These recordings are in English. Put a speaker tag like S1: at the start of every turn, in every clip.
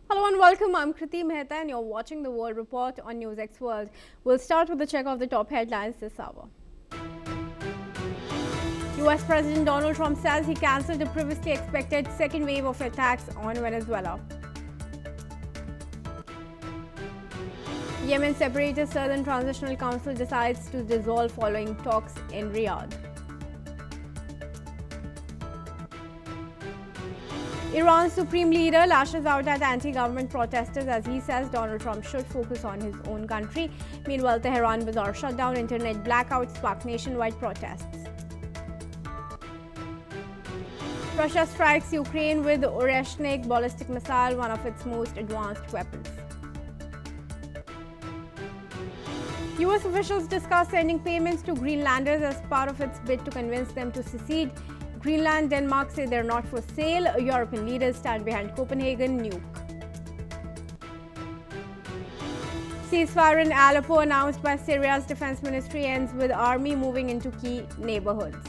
S1: Hello and welcome. I'm Kriti Mehta and you're watching the World Report on NewsX World. We'll start with a check of the top headlines this hour. US President Donald Trump says he cancelled the previously expected second wave of attacks on Venezuela. Yemen separatist Southern Transitional Council decides to dissolve following talks in Riyadh. Iran's supreme leader lashes out at anti-government protesters as he says Donald Trump should focus on his own country. Meanwhile, Tehran bazaar shutdown, internet blackouts spark nationwide protests. Russia strikes Ukraine with Oreshnik ballistic missile, one of its most advanced weapons. US officials discuss sending payments to Greenlanders as part of its bid to convince them to secede. Greenland, Denmark say they're not for sale. European leaders stand behind Copenhagen nuke. Ceasefire in Aleppo announced by Syria's defense ministry ends with army moving into key neighborhoods.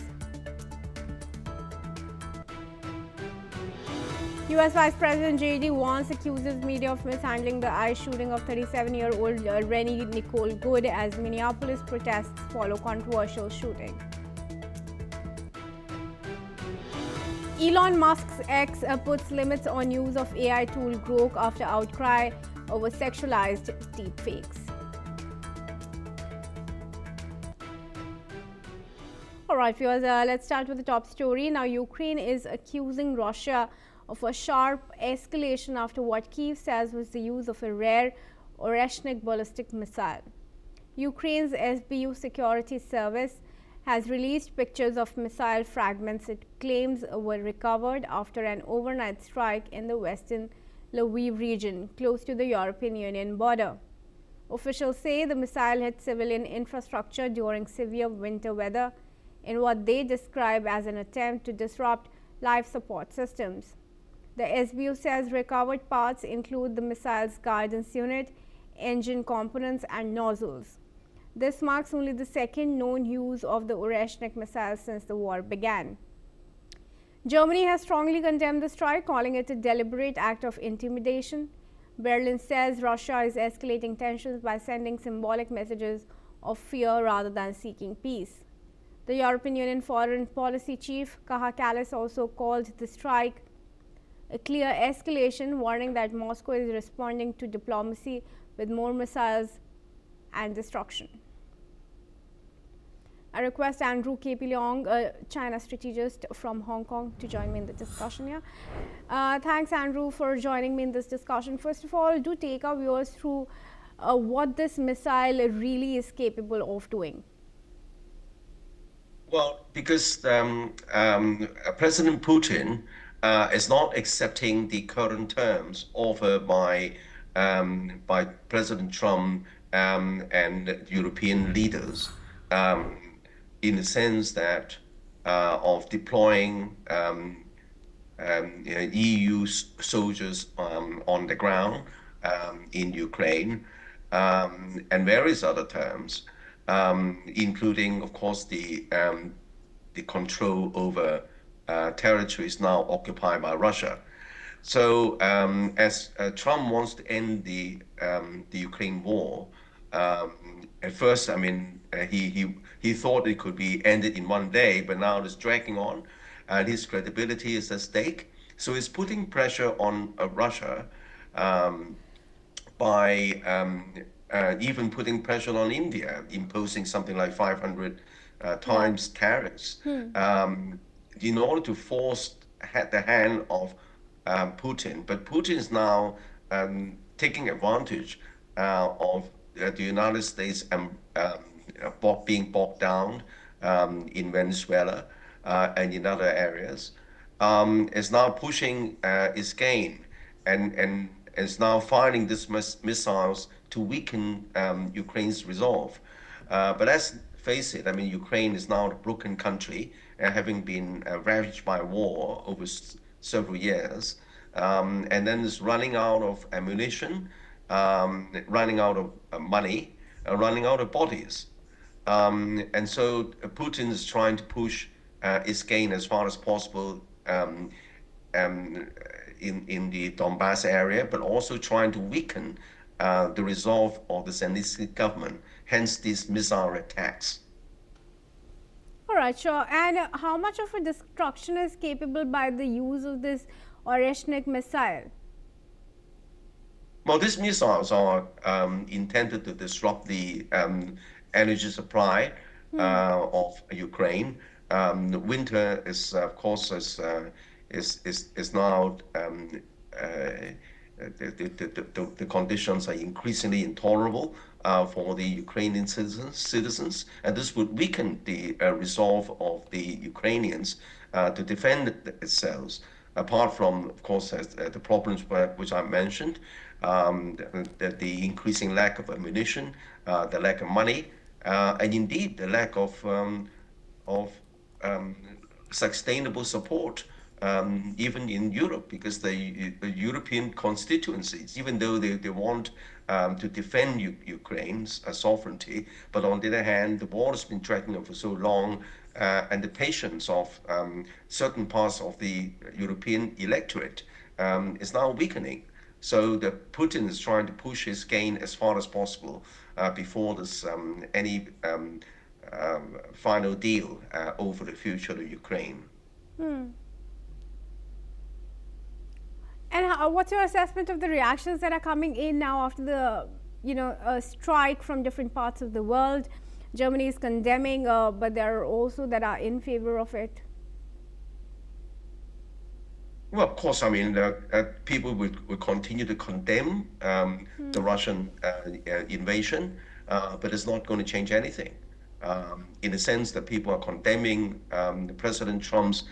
S1: US Vice President J.D. Vance accuses media of mishandling the ICE shooting of 37-year-old Rennie Nicole Good as Minneapolis protests follow controversial shooting. Elon Musk's X puts limits on use of AI tool Grok after outcry over sexualized deepfakes. All right, viewers, let's start with the top story. Now, Ukraine is accusing Russia of a sharp escalation after what Kyiv says was the use of a rare Oreshnik ballistic missile. Ukraine's SBU security service has released pictures of missile fragments it claims were recovered after an overnight strike in the western Lviv region, close to the European Union border. Officials say the missile hit civilian infrastructure during severe winter weather in what they describe as an attempt to disrupt life support systems. The SBU says recovered parts include the missile's guidance unit, engine components, and nozzles. This marks only the second known use of the Oreshnik missile since the war began. Germany has strongly condemned the strike, calling it a deliberate act of intimidation. Berlin says Russia is escalating tensions by sending symbolic messages of fear rather than seeking peace. The European Union Foreign Policy Chief Kaja Kallas also called the strike a clear escalation, warning that Moscow is responding to diplomacy with more missiles and destruction. I request Andrew K.P. Leong, a China strategist from Hong Kong, to join me in the discussion here. Thanks, Andrew, for joining me in this discussion. First of all, do take our viewers through what this missile really is capable of doing.
S2: Well, because President Putin is not accepting the current terms offered by President Trump and European leaders, in the sense that of deploying EU soldiers on the ground in Ukraine, and various other terms, including, of course, the control over territories now occupied by Russia. So, as Trump wants to end the Ukraine war, at first, I mean, he thought it could be ended in one day, but now it's dragging on, and his credibility is at stake. So he's putting pressure on Russia by even putting pressure on India, imposing something like 500 times tariffs in order to force the hand of Putin. But Putin is now taking advantage of the United States being bogged down in Venezuela and in other areas, is now pushing its gain and is now firing these missiles to weaken Ukraine's resolve. But let's face it, I mean, Ukraine is now a broken country, having been ravaged by war over several years, and then is running out of ammunition, running out of money, running out of bodies. And so Putin is trying to push its gain as far as possible in the Donbass area, but also trying to weaken the resolve of the Zelensky government, hence these missile attacks.
S1: All right, sure. And how much of a destruction is capable by the use of this Oreshnik missile?
S2: Well, these missiles are intended to disrupt the energy supply of Ukraine. The winter is, of course, is now the conditions are increasingly intolerable for the Ukrainian citizens, and this would weaken the resolve of the Ukrainians to defend itself. Apart from, of course, the problems which I mentioned, the increasing lack of ammunition, the lack of money, and indeed the lack of um, sustainable support, even in Europe, because the European constituencies, even though they want to defend Ukraine's sovereignty, but on the other hand, the war has been dragging on for so long, and the patience of certain parts of the European electorate is now weakening. So the Putin is trying to push his gain as far as possible before there's any final deal over the future of Ukraine.
S1: And what's your assessment of the reactions that are coming in now after the, strike from different parts of the world? Germany is condemning, but there are also that are in favor of it.
S2: Well, of course, I mean, people will continue to condemn the Russian invasion, but it's not going to change anything. In the sense that people are condemning President Trump's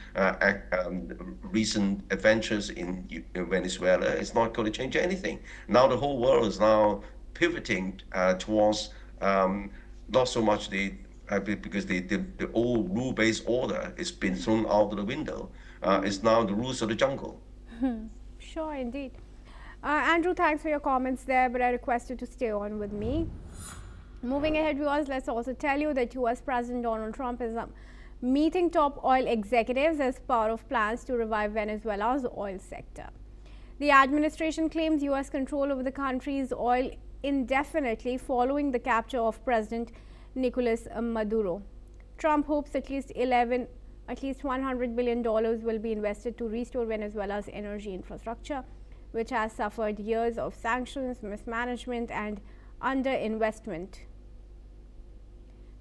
S2: recent adventures in Venezuela, it's not going to change anything. Now the whole world is now pivoting towards not so much because the old rule-based order has been thrown out of the window. It's now the rules of the jungle.
S1: Sure, indeed. Andrew, thanks for your comments there, but I request you to stay on with me. Moving ahead, viewers, let's also tell you that US President Donald Trump is meeting top oil executives as part of plans to revive Venezuela's oil sector. The administration claims US control over the country's oil indefinitely following the capture of President Nicolas Maduro. Trump hopes at least $100 billion will be invested to restore Venezuela's energy infrastructure, which has suffered years of sanctions, mismanagement, and underinvestment.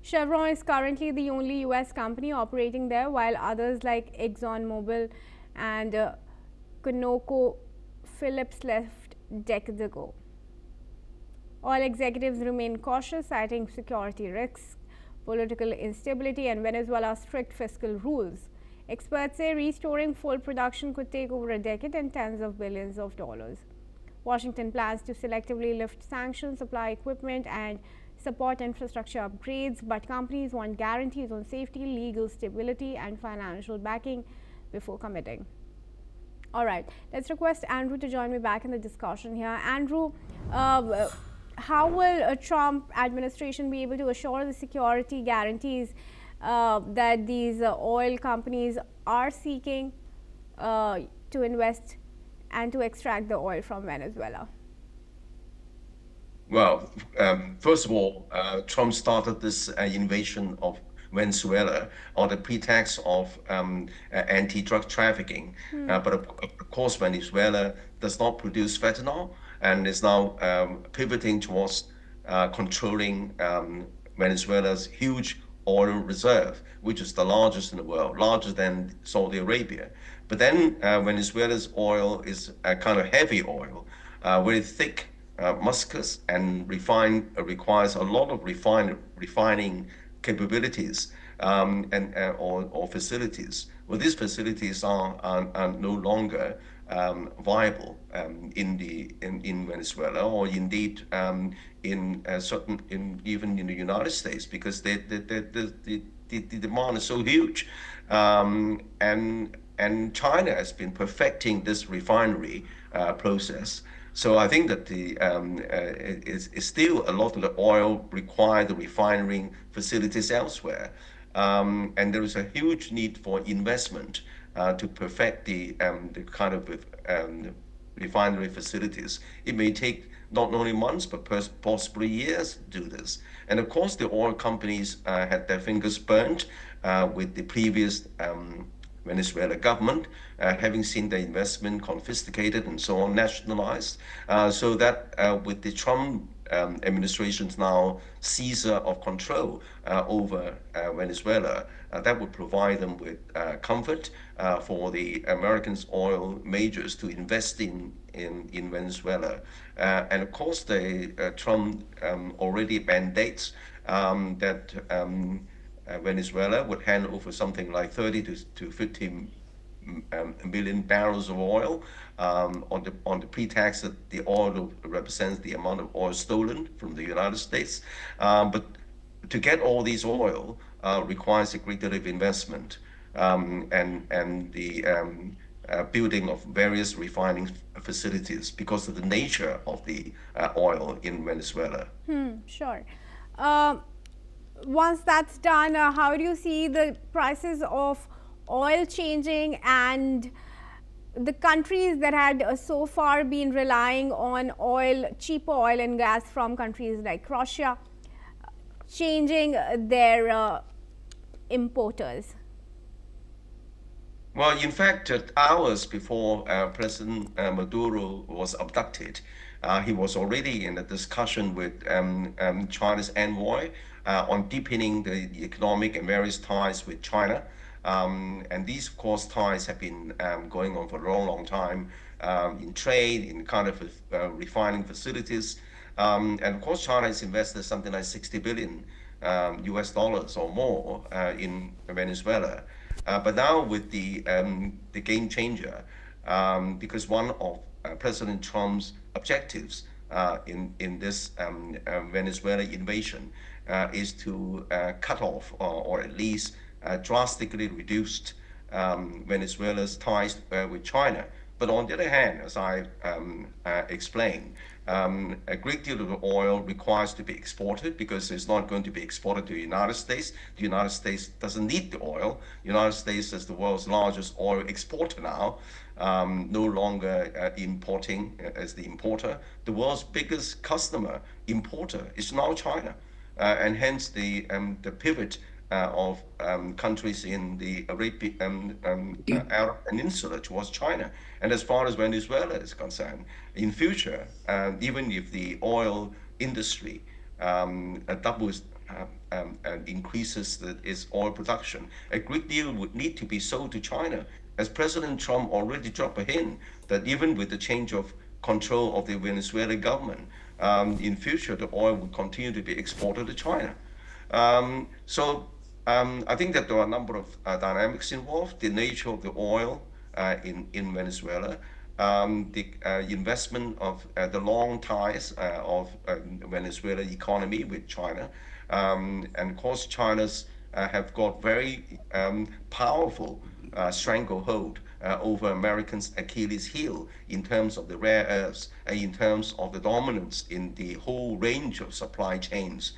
S1: Chevron is currently the only US company operating there, while others like Exxon, Mobil, and ConocoPhillips left decades ago. Oil executives remain cautious, citing security risks, political instability, and Venezuela's strict fiscal rules. Experts say restoring full production could take over a decade and tens of billions of dollars. Washington plans to selectively lift sanctions, supply equipment, and support infrastructure upgrades, but companies want guarantees on safety, legal stability, and financial backing before committing. All right, let's request Andrew to join me back in the discussion here. Andrew, how will a Trump administration be able to assure the security guarantees that these oil companies are seeking to invest and to extract the oil from Venezuela?
S2: Well, first of all, Trump started this invasion of Venezuela on the pretext of anti-drug trafficking. But of course, Venezuela does not produce fentanyl and is now pivoting towards controlling Venezuela's huge oil reserve, which is the largest in the world, larger than Saudi Arabia. But then Venezuela's oil is a kind of heavy oil, very thick, muscus, and requires a lot of refining capabilities or facilities. Well, these facilities are no longer viable in Venezuela, or indeed even in the United States, because the demand is so huge, and China has been perfecting this refinery process. So I think that is still a lot of the oil require the refining facilities elsewhere, and there is a huge need for investment to perfect the kind of refinery facilities. It may take not only months, but possibly years to do this. And of course, the oil companies had their fingers burnt with the previous Venezuela government, having seen their investment confiscated and so on, nationalized. So that with the Trump administration's now seizure of control over Venezuela, that would provide them with comfort for the Americans oil majors to invest in Venezuela. And of course, the Trump already mandates that Venezuela would hand over something like 30 to 50 million barrels of oil on the pretext that the oil represents the amount of oil stolen from the United States. But to get all this oil requires a great deal of investment and the building of various refining facilities because of the nature of the oil in Venezuela.
S1: Sure. Once that's done, how do you see the prices of oil changing, and the countries that had so far been relying on oil, cheap oil and gas from countries like Russia, changing their importers?
S2: Well, in fact, hours before President Maduro was abducted, he was already in a discussion with China's envoy on deepening the economic and various ties with China. And these, of course, ties have been going on for a long, long time in trade, in kind of refining facilities. And of course, China has invested something like 60 billion US dollars or more in Venezuela. But now with the game changer, because one of President Trump's objectives in this Venezuela invasion is to cut off or at least drastically reduced Venezuela's ties with China. But on the other hand, as I explained, a great deal of the oil requires to be exported because it's not going to be exported to the United States. The United States doesn't need the oil. The United States is the world's largest oil exporter now, no longer importing as the importer. The world's biggest customer importer is now China. And hence the pivot of countries in the Arabian Arab Peninsula towards China. And as far as Venezuela is concerned, in future, even if the oil industry doubles and increases its oil production, a great deal would need to be sold to China. As President Trump already dropped a hint that even with the change of control of the Venezuelan government, in future the oil will continue to be exported to China. I think that there are a number of dynamics involved. The nature of the oil in Venezuela, the investment of the long ties of Venezuela economy with China, and of course China's have got very powerful stranglehold over Americans' Achilles heel in terms of the rare earths, in terms of the dominance in the whole range of supply chains,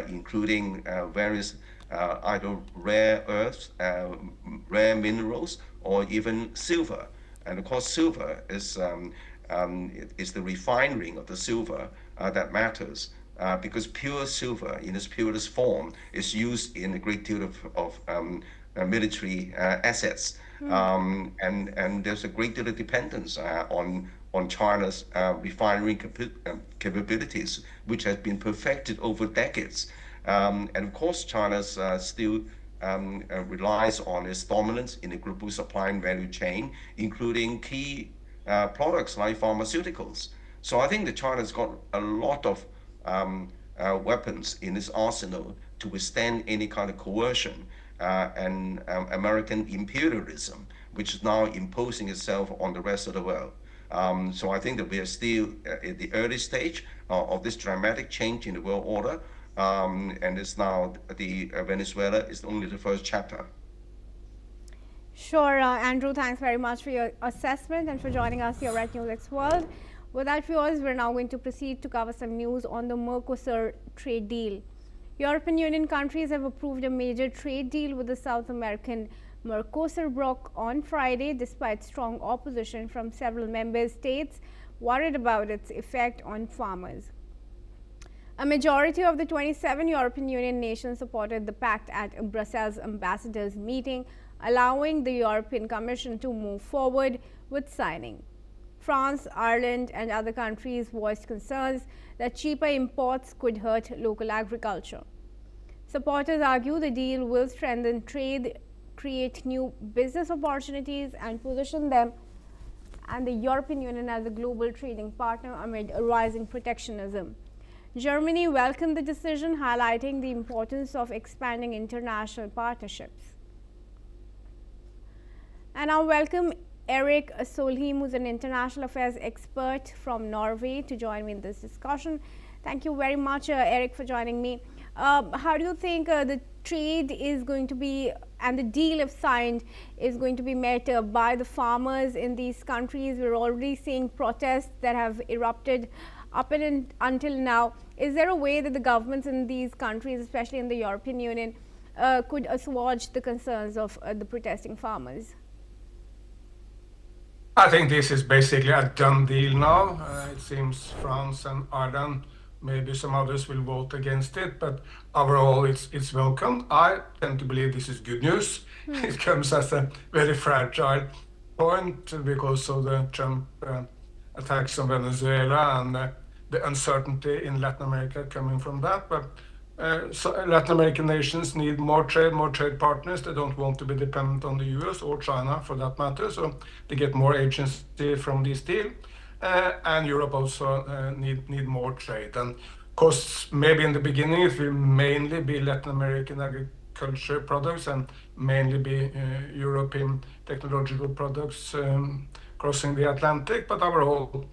S2: including various either rare earths, rare minerals, or even silver. And of course, silver is the refining of the silver that matters. Because pure silver in its purest form is used in a great deal of military assets. And there's a great deal of dependence on China's refinery capabilities, which has been perfected over decades. And of course, China's still relies on its dominance in the global supply and value chain, including key products like pharmaceuticals. So I think that China's got a lot of weapons in its arsenal to withstand any kind of coercion and American imperialism, which is now imposing itself on the rest of the world. So I think that we are still at the early stage of this dramatic change in the world order, and it's now the Venezuela is only the first chapter.
S1: Sure, Andrew, thanks very much for your assessment and for joining us here at NewsX World. With that, viewers, we're now going to proceed to cover some news on the Mercosur trade deal. European Union countries have approved a major trade deal with the South American Mercosur broke on Friday despite strong opposition from several member states worried about its effect on farmers. A majority of the 27 European Union nations supported the pact at a Brussels ambassadors meeting, allowing the European Commission to move forward with signing. France, Ireland, and other countries voiced concerns that cheaper imports could hurt local agriculture. Supporters argue the deal will strengthen trade, create new business opportunities, and position them and the European Union as a global trading partner amid rising protectionism. Germany welcomed the decision, highlighting the importance of expanding international partnerships. And I welcome Erik Solheim, who's an international affairs expert from Norway, to join me in this discussion. Thank you very much, Erik, for joining me. How do you think the trade is going to be, and the deal, if signed, is going to be met by the farmers in these countries? We're already seeing protests that have erupted up and until now. Is there a way that the governments in these countries, especially in the European Union, could assuage the concerns of the protesting farmers?
S3: I think this is basically a done deal now. It seems France and Ireland, maybe some others will vote against it, but overall it's welcome. I tend to believe this is good news. It comes as a very fragile point because of the Trump attacks on Venezuela and the uncertainty in Latin America coming from that. But so Latin American nations need more trade partners. They don't want to be dependent on the US or China for that matter. So they get more agency from this deal. And Europe also need more trade. And of course, maybe in the beginning it will mainly be Latin American agriculture products and mainly be European technological products crossing the Atlantic. But overall,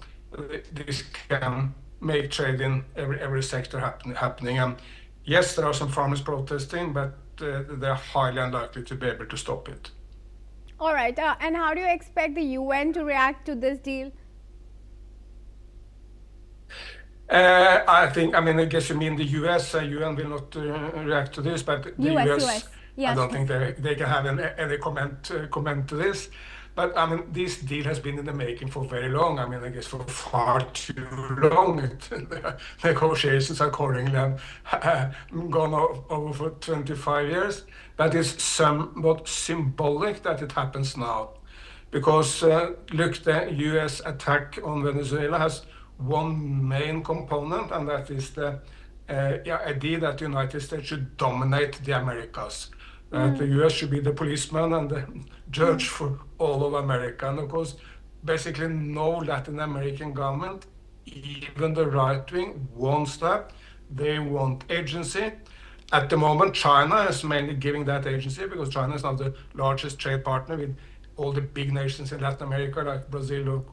S3: this can make trade in every sector happening. And yes, there are some farmers protesting, but they're highly unlikely to be able to stop it.
S1: All right. And how do you expect the UN to react to this deal?
S3: I guess you mean the US. UN will not react to this, but the US. Yes. I don't think they can have any comment to this. But this deal has been in the making for very long. I guess for far too long. The negotiations accordingly have gone over for 25 years. But it's somewhat symbolic that it happens now. Because look, the US attack on Venezuela has one main component, and that is the idea that the United States should dominate the Americas. The US should be the policeman and the judge for all of America. And of course, basically no Latin American government, even the right wing, wants that. They want agency. At the moment, China is mainly giving that agency because China is now the largest trade partner with all the big nations in Latin America, like Brazil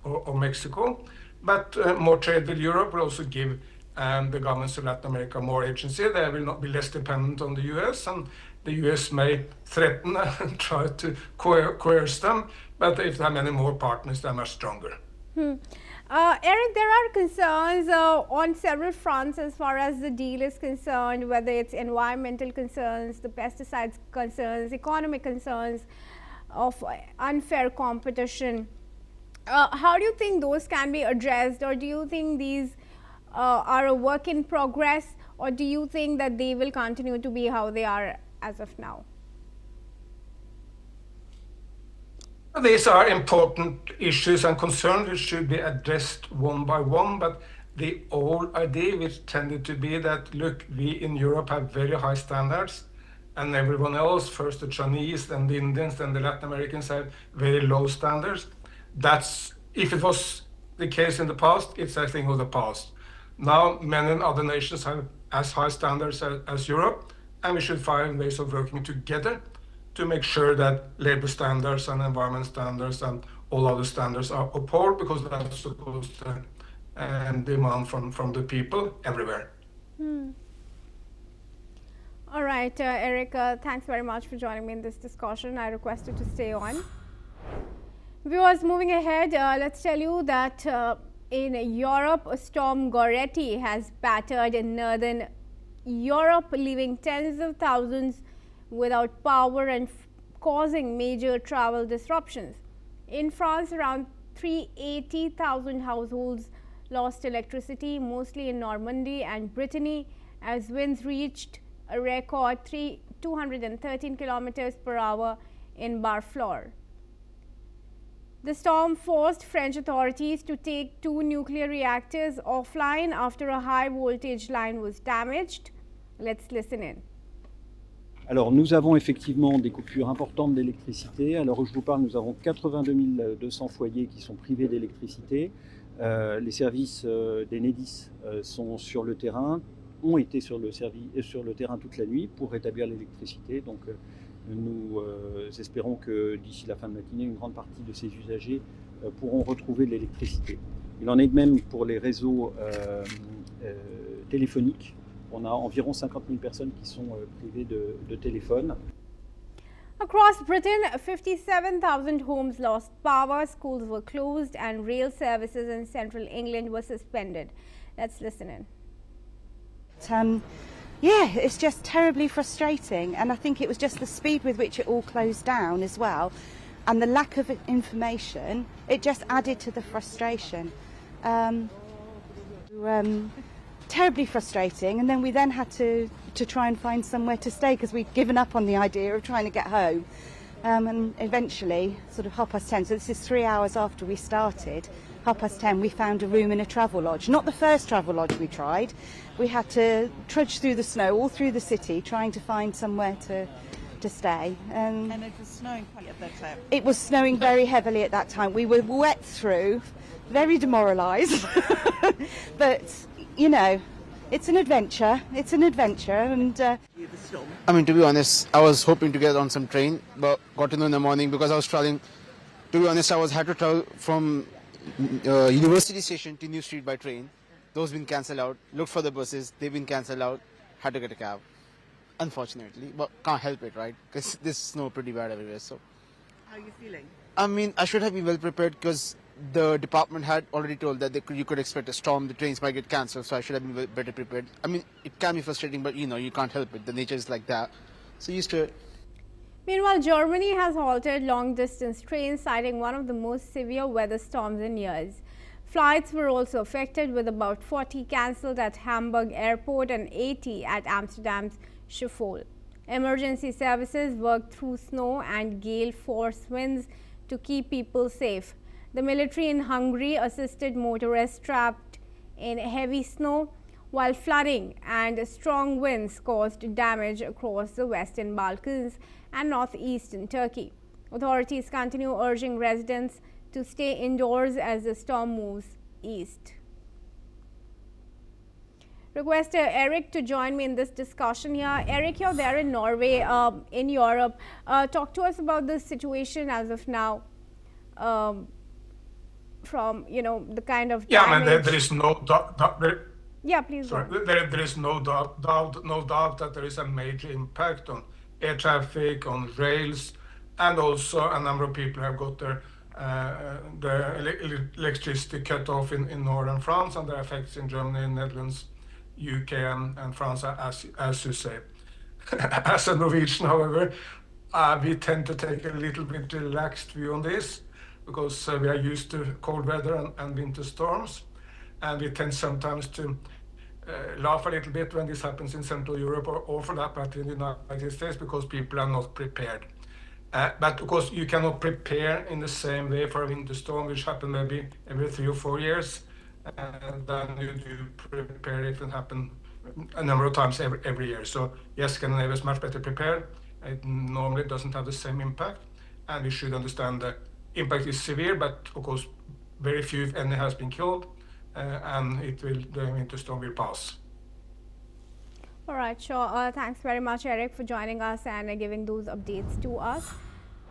S3: or Mexico. But more trade with Europe will also give the governments of Latin America more agency. They will not be less dependent on the US, and the US may threaten and try to coerce them, but if they have many more partners, they're much stronger.
S1: Erik, there are concerns on several fronts as far as the deal is concerned, whether it's environmental concerns, the pesticides concerns, economic concerns of unfair competition. How do you think those can be addressed, or do you think these are a work in progress, or do you think that they will continue to be how they are as of now?
S3: These are important issues and concerns which should be addressed one by one, but the old idea which tended to be that, look, we in Europe have very high standards, and everyone else, first the Chinese, then the Indians, then the Latin Americans, have very low standards. That's, if it was the case in the past, it's a thing of the past. Now, many other nations have as high standards as Europe, and we should find ways of working together to make sure that labor standards and environment standards and all other standards are upheld, because that's supposed to demand from the people everywhere.
S1: All right, Erik, thanks very much for joining me in this discussion. I request you to stay on. Viewers, moving ahead, let's tell you that in Europe, a storm Goretti has battered in northern Europe, leaving tens of thousands without power and causing major travel disruptions. In France, around 380,000 households lost electricity, mostly in Normandy and Brittany, as winds reached a record 213 kilometers per hour in Barfleur. The storm forced French authorities to take 2 nuclear reactors offline after a high voltage line was damaged. Let's listen in.
S4: Alors nous avons effectivement des coupures importantes d'électricité. Alors où je vous parle, nous avons 82 200 foyers qui sont privés d'électricité. Les services d'Enedis sont sur le terrain, ont été sur le terrain toute la nuit pour rétablir l'électricité. Donc nous espérons que d'ici la fin de matinée, une grande partie de ces usagers pourront retrouver de l'électricité. Il en est de même pour les réseaux téléphoniques. On a environ 50 000 personnes qui sont privées de téléphone.
S1: Across Britain, 57,000 homes lost power, schools were closed, and rail services in central England were suspended. Let's listen in.
S5: Yeah, it's just terribly frustrating, and I think it was just the speed with which it all closed down as well, and the lack of information. It just added to the frustration. Terribly frustrating, and then we had to try and find somewhere to stay because we'd given up on the idea of trying to get home, and eventually sort of 10:30, so this is 3 hours after we started, 10:30 we found a room in a travel lodge. Not the first travel lodge we tried. We had to trudge through the snow all through the city trying to find somewhere to stay.
S6: And it was snowing quite at that time.
S5: It was snowing very heavily at that time. We were wet through, very demoralised, but you know, it's an adventure. It's an adventure, and
S7: I mean, to be honest, I was hoping to get on some train, but got to know in the morning because I was traveling. To be honest, had to travel from University Station to New Street by train. Those been cancelled out. Looked for the buses, they've been cancelled out. Had to get a cab, unfortunately, but can't help it, right? Because this snow pretty bad everywhere. So,
S6: how are you feeling?
S7: I mean, I should have been well prepared because the department had already told that you could expect a storm, the trains might get cancelled, so I should have been better prepared. I mean, it can be frustrating, but you know, you can't help it. The nature is like that. So used to it.
S1: Meanwhile, Germany has halted long-distance trains, citing one of the most severe weather storms in years. Flights were also affected, with about 40 cancelled at Hamburg Airport and 80 at Amsterdam's Schiphol. Emergency services worked through snow and gale force winds to keep people safe. The military in Hungary assisted motorists trapped in heavy snow, while flooding and strong winds caused damage across the Western Balkans and northeastern Turkey. Authorities continue urging residents to stay indoors as the storm moves east. Request Eric to join me in this discussion here. Eric, you're there in Norway, in Europe. Talk to us about the situation as of now. From the kind of damage.
S3: I mean, there is no doubt.
S1: Yeah, please.
S3: Sorry, there is no doubt that there is a major impact on air traffic, on rails, and also a number of people have got their electricity cut off in northern France, and there are effects in Germany, Netherlands, UK, and France, as you say. As a Norwegian, however, we tend to take a little bit relaxed view on this, because we are used to cold weather and winter storms, and we tend sometimes to laugh a little bit when this happens in Central Europe, or for that matter in the United States, because people are not prepared. But of course, you cannot prepare in the same way for a winter storm, which happens maybe every 3 or 4 years, and then you do prepare it and happen a number of times every year. So yes, Scandinavia is much better prepared. It normally doesn't have the same impact, and we should understand that impact is severe, but of course very few, if any, has been killed, and the winter storm will pass.
S1: All right, sure. Thanks very much, Eric, for joining us and giving those updates to us.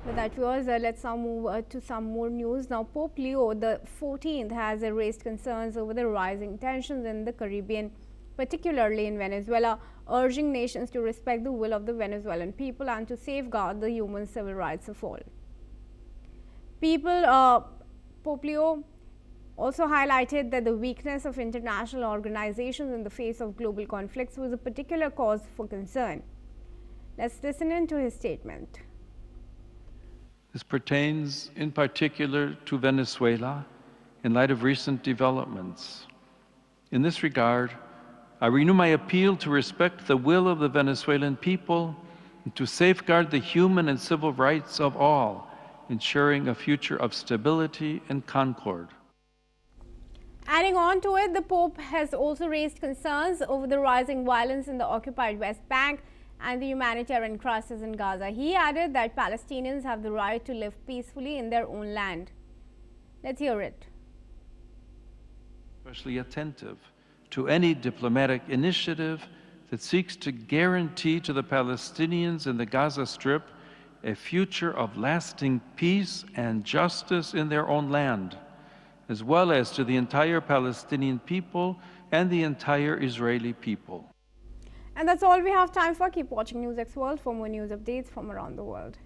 S1: With that, viewers, let's now move to some more news. Now, Pope Leo the 14th has raised concerns over the rising tensions in the Caribbean, particularly in Venezuela, urging nations to respect the will of the Venezuelan people and to safeguard the human civil rights of all. Pope Leo also highlighted that the weakness of international organizations in the face of global conflicts was a particular cause for concern. Let's listen in to his statement.
S8: This pertains in particular to Venezuela in light of recent developments. In this regard, I renew my appeal to respect the will of the Venezuelan people and to safeguard the human and civil rights of all, ensuring a future of stability and concord.
S1: Adding on to it, the Pope has also raised concerns over the rising violence in the occupied West Bank and the humanitarian crisis in Gaza. He added that Palestinians have the right to live peacefully in their own land. Let's hear it.
S8: Especially attentive to any diplomatic initiative that seeks to guarantee to the Palestinians in the Gaza Strip a future of lasting peace and justice in their own land, as well as to the entire Palestinian people and the entire Israeli people.
S1: And that's all we have time for. Keep watching NewsX World for more news updates from around the world.